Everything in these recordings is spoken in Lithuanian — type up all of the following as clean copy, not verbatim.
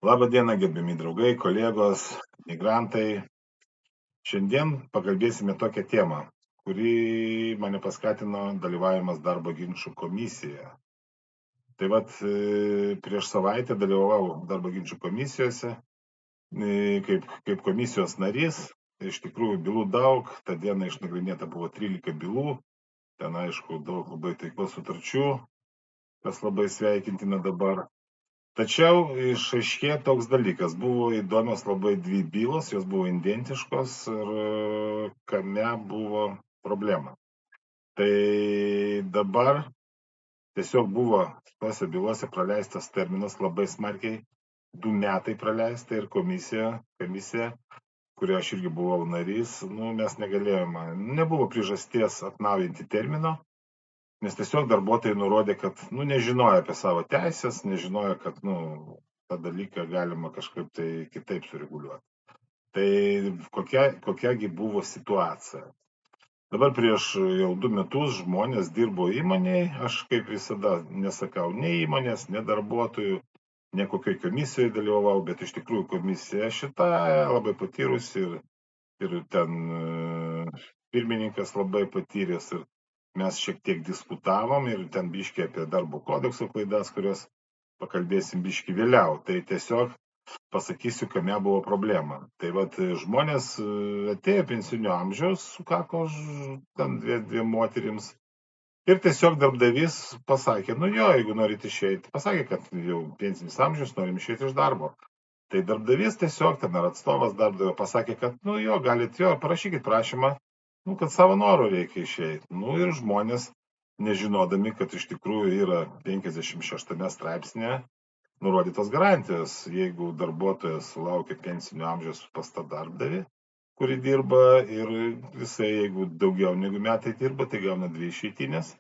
Labą dieną, gerbiami draugai, kolegos, migrantai. Šiandien pakalbėsime tokią temą, kuri mane paskatino dalyvavimas darbo ginčių komisijoje. Tai vat prieš savaitę dalyvavau darbo ginčių komisijose kaip komisijos narys. Iš tikrųjų, bylų daug, tą dieną išnagrinėta buvo 13 bylų, ten aišku daug labai taikos sutarčių, kas labai sveikintina dabar. Tačiau išaiškėjo toks dalykas, buvo įdomios labai dvi bylos, jos buvo identiškos ir kame buvo problema. Tai dabar tiesiog buvo tose bylose praleistas terminas labai smarkiai, 2 metai praleista ir komisija, kurioje aš irgi buvau narys, mes negalėjome, nebuvo priežasties atnaujinti termino, nes tiesiog darbuotojai nurodė, kad nežinojo apie savo teisės, nežinojo, kad tą dalyką galima kažkaip tai kitaip sureguliuoti. Tai kokiagi buvo situacija. Dabar prieš jau 2 metus žmonės dirbo įmonėje, aš kaip visada nesakau nei įmonės, nei darbuotojų, ne kokioj komisijoje dalyvavau, bet iš tikrųjų komisija šita labai patyrusi ir ten pirmininkas labai patyręs ir mes šiek tiek diskutavom ir ten biškį apie darbo kodekso klaidas, kurios pakalbėsim biškį vėliau. Tai tiesiog pasakysiu, kame buvo problema. Tai vat žmonės atėjo pensinio amžiaus, sukako ten dviem moterims. Ir tiesiog darbdavys pasakė, jeigu norit išeiti, pasakė, kad jau pensinis amžius, norim išeiti iš darbo. Tai darbdavys tiesiog, ten ar atstovas darbdavio pasakė, kad galit parašykit prašymą, kad savo norų reikia išeiti. Ir žmonės, nežinodami, kad iš tikrųjų yra 56 straipsnėje nurodytos garantijos, jeigu darbuotojas sulaukia pensinio amžiaus pas tą darbdavį, kuri dirba ir jisai, jeigu daugiau negu metai dirba, tai gauna 2 išeitinės,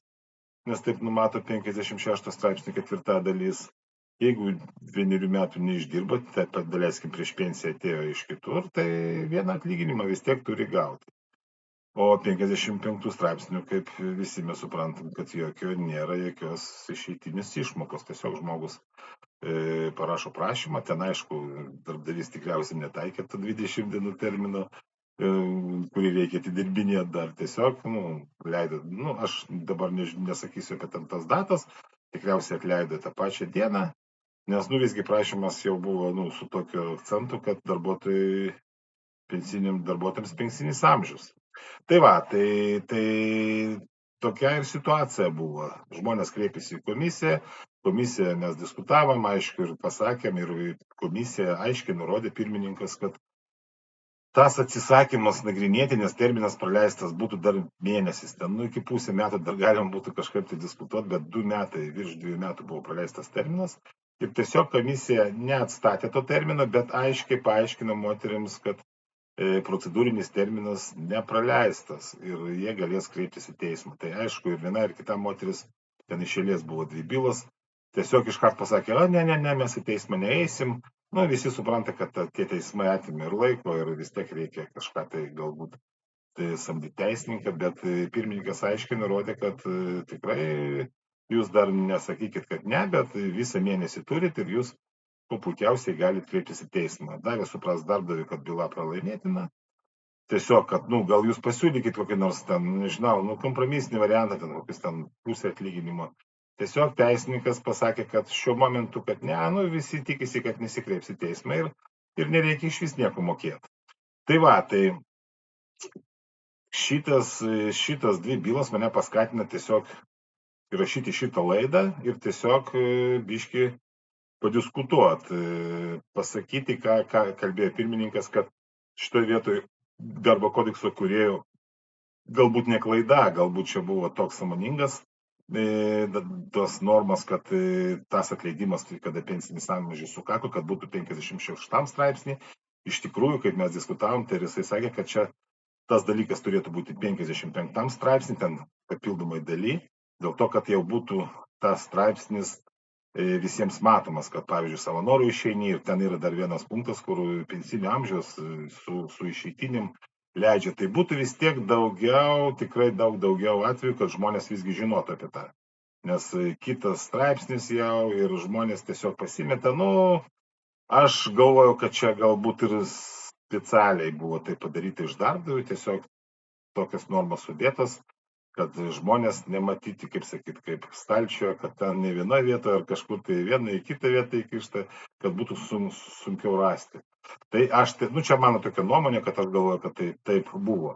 nes taip numato 56 straipsnio 4 dalis. Jeigu 1 metų neišdirba, tai daleiskim prieš pensiją atėjo iš kitur, tai vieną atlyginimą vis tiek turi gauti. O 55 straipsnių, kaip visi mes suprantam, kad nėra jokios išeitinės išmokos. Tiesiog žmogus parašo prašymą, ten aišku, darbdavys tikriausiai netaikė to 20 dienų termino, kurį reikia atidirbinėti dar. Tiesiog, leido, aš dabar nesakysiu apie tas datas, tikriausiai atleido tą pačią dieną, nes visgi prašymas jau buvo su tokiu akcentu, kad darbuotojams pensinis amžius. Tai tokia ir situacija buvo. Žmonės kreipėsi į komisiją mes diskutavom, aišku, ir pasakėm, ir komisija aiškiai nurodė pirmininkas, kad tas atsisakymas nagrinėti, nes terminas praleistas būtų dar mėnesis, ten iki pusę metų dar galima būtų kažkaip tai diskutuoti, bet 2 metai, virš 2 metų buvo praleistas terminas ir tiesiog komisija neatstatė to termino, bet aiškiai paaiškino moterims, kad procedūrinis terminas nepraleistas ir jie galės kreiptis į teismą. Tai aišku, ir viena ir kita moteris, ten iš eilės buvo 2 bylos, tiesiog iškart pasakė, ne, mes į teismą neeisim. Visi supranta, kad tie teismai atimė ir laiko ir vis tiek reikia kažką tai galbūt samdyti teisininką, bet pirmininkas aiškiai nurodė, kad tikrai jūs dar nesakykit, kad ne, bet visą mėnesį turit ir jūs puikiausiai gali kreiptis į teismą. Davė supras darbdaviui, kad byla pralaimėtina. Tiesiog, kad, gal jūs pasiūlykit kokį nors ten, nežinau, kompromisinį variantą, ten kokius ten pusę atlyginimo. Tiesiog teisininkas pasakė, kad šiuo momentu, kad ne, visi tikisi, kad nesikreips į teismą ir nereikia iš vis nieko mokėti. Tai šitas 2 bylos mane paskatina tiesiog įrašyti šitą laidą ir tiesiog biški padiskutuoti, pasakyti, ką kalbėjo pirmininkas, kad šitoje vietoje darbo kodekso kūrėjų galbūt ne klaida, galbūt čia buvo toks sąmoningas tos normas, kad tas atleidimas, kada pensinis amžius sukako, kad būtų 56 straipsnį. Iš tikrųjų, kaip mes diskutavom, tai jisai sakė, kad čia tas dalykas turėtų būti 55 straipsnį, ten papildomai daly, dėl to, kad jau būtų tas straipsnis visiems matomas, kad pavyzdžiui savanorių išeini ir ten yra dar vienas punktas, kur pensinio amžiaus su išeitinim leidžia. Tai būtų vis tiek daugiau, tikrai daug daugiau atvejų, kad žmonės visgi žinotų apie tą. Nes kitas straipsnis jau ir žmonės tiesiog pasimeta, Aš galvoju, kad čia galbūt ir specialiai buvo tai padaryta iš darbdavių, tiesiog tokios normos sudėtos, kad žmonės nematyti, kaip sakyt, kaip stalčioje, kad ten ne viena vieta ar kažkur tai vieną į kitą vietą įkišta, kad būtų sunkiau rasti. Tai aš, čia mano tokia nuomonė, kad aš galvoju, kad tai taip buvo.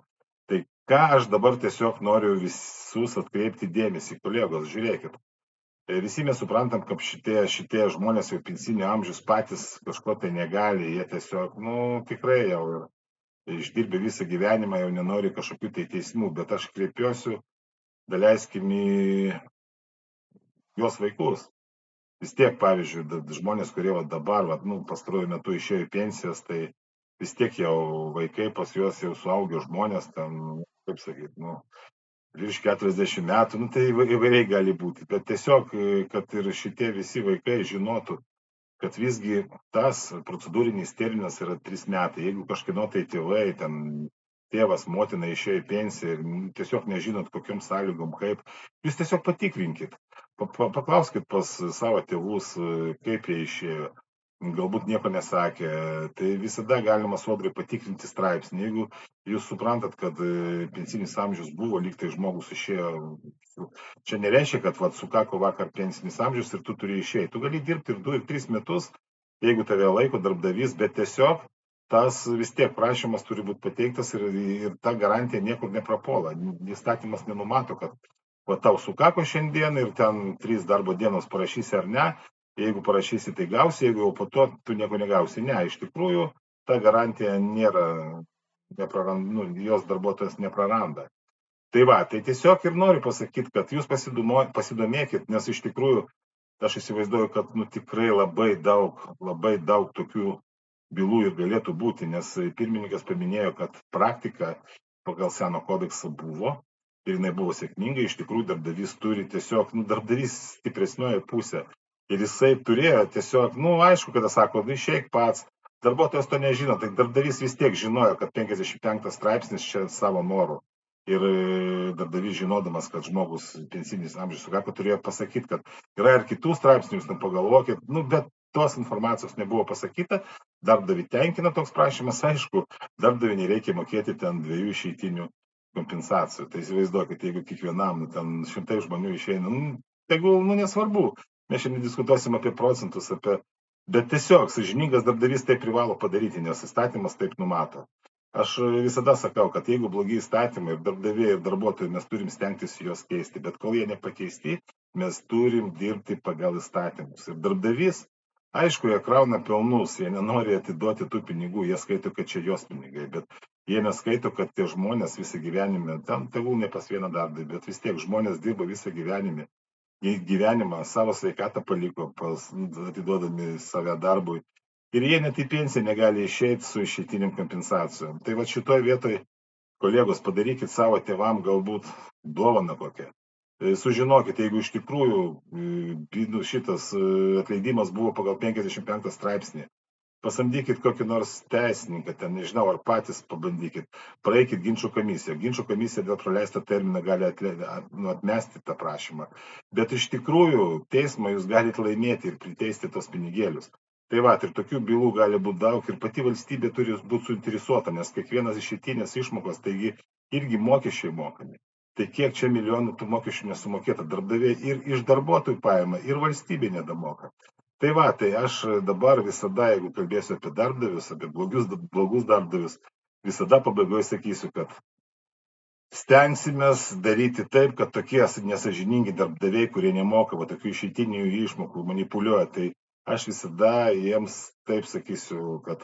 Tai ką aš dabar tiesiog noriu visus atkreipti dėmesį, kolegos, žiūrėkit. Visi mes suprantam, kad šitie žmonės jau pensinio amžiaus patys kažko tai negali, jie tiesiog, tikrai jau išdirbę visą gyvenimą, jau nenori kažkokių tai teismų, bet aš kreipiuosi, daleiskim į jos vaikus. Vis tiek, pavyzdžiui, žmonės, kurie dabar, pastaruoju metu išėjo į pensijas, tai vis tiek jau vaikai pas juos jau suaugę žmonės, ten, kaip sakyt, virš 40 metų, tai įvairiai gali būti, bet tiesiog, kad ir šitie visi vaikai žinotų, kad visgi tas procedūrinis terminas yra 3 metai. Jeigu kažkieno tai tėvai, ten tėvas, motina išėjo į pensiją ir tiesiog nežinot, kokiam sąlygom, kaip, jūs tiesiog patikrinkit. Paklauskit pas savo tėvus, kaip jie išėjo. Galbūt nieko nesakė. Tai visada galima sodrai patikrinti straipsnį. Jeigu jūs suprantat, kad pensinis amžius buvo, lyg tai žmogus išėjo, čia nereiškia, kad sukako vakar pensinis amžius ir tu turi išeiti. Tu gali dirbti ir 2, ir 3 metus, jeigu tave laiko darbdavys, bet tiesiog tas vis tiek prašymas turi būti pateiktas ir ta garantija niekur neprapuola. Įstatymas nenumato, kad tau sukako šiandien ir ten 3 darbo dienos parašysi ar ne. Jeigu parašysi, tai gausi, jeigu jau po to tu nieko negausi. Ne, iš tikrųjų, ta garantija nėra, jos darbuotojas nepraranda. Tai va, tai tiesiog ir noriu pasakyti, kad jūs pasidomėkit, nes iš tikrųjų, aš įsivaizduoju, kad tikrai labai daug tokių bylų ir galėtų būti, nes pirmininkas paminėjo, kad praktika pagal seno kodeksą buvo ir jinai buvo sėkminga, iš tikrųjų darbdavys turi tiesiog, darbdavys stipresnioji pusė. Ir jisai turėjo tiesiog, aišku, kada sako, išeik pats, darbuotojas to nežino, tai darbdavys vis tiek žinojo, kad 55 straipsnis čia savo norų. Ir darbdavys žinodamas, kad žmogus pensinis amžius sukako, turėjo pasakyti, kad yra ir kitų straipsnių, jūs pagalvokit, bet tos informacijos nebuvo pasakyta, darbdavį tenkina toks prašymas, aišku, darbdavį nereikia mokėti ten 2 išeitinių kompensacijų. Tai įsivaizduokit, jeigu kiekvienam ten 100 žmonių išeina, tegul, nesvarbu. Mes šiandien diskutuosim apie procentus, bet tiesiog sąžiningas darbdavys tai privalo padaryti, nes įstatymas taip numato. Aš visada sakau, kad jeigu blogi įstatymai ir darbdaviai ir darbuotojai, mes turim stengtis juos keisti, bet kol jie nepakeisti, mes turim dirbti pagal įstatymus. Ir darbdavys, aišku, jie krauna pelnus, jie nenori atiduoti tų pinigų, jie skaito, kad čia jos pinigai, bet jie neskaito, kad tie žmonės visą gyvenimą, ten tegul ne pas vieną darbdavį, bet vis tiek žmonės dirba visą gyvenimą, savo sveikatą paliko, atiduodami save darbui. Ir jie net į pensiją negali išeiti su išeitiniam kompensacijom. Tai va šitoj vietoj, kolegos, padarykit savo tėvam galbūt dovaną kokią. Sužinokit, jeigu iš tikrųjų šitas atleidimas buvo pagal 55 straipsnį, pasamdykit kokį nors teisininką, ten nežinau, ar patys pabandykit, praeikit ginčų komisiją. Ginčų komisija dėl praleisto termino gali atmesti tą prašymą. Bet iš tikrųjų teismą jūs galite laimėti ir priteisti tos pinigėlius. Tai va, ir tokių bylų gali būti daug ir pati valstybė turi būti suinteresuota, nes kiekvienas išeitinės išmokos, taigi irgi mokesčiai mokami. Tai kiek čia milijonų tų mokesčių nesumokėta, darbdaviai ir iš darbuotojų paima, ir valstybė nedamoka. Tai va, tai aš dabar visada, jeigu kalbėsiu apie darbdavius, apie blogus darbdavius, visada pabaigoje sakysiu, kad stengsimės daryti taip, kad tokie nesąžiningi darbdaviai, kurie nemoka tokių išeitinių išmokų, manipuliuoja, tai aš visada jiems taip sakysiu, kad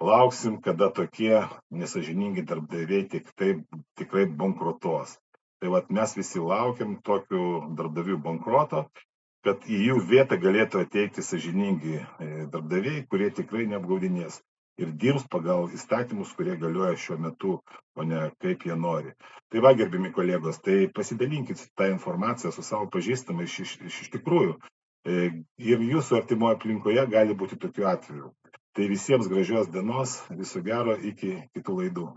lauksim, kada tokie nesąžiningi darbdaviai tikrai bankrutuos. Tai va, mes visi laukiam tokių darbdavių bankruoto, kad į jų vietą galėtų ateiti sąžiningi darbdaviai, kurie tikrai neapgaudinės ir dirbs pagal įstatymus, kurie galioja šiuo metu, o ne kaip jie nori. Tai va, gerbiami kolegos, tai pasidalinkit tą informaciją su savo pažįstamais iš tikrųjų. Ir jūsų artimoje aplinkoje gali būti tokių atvejų. Tai visiems gražios dienos, viso gero, iki kitų laidų.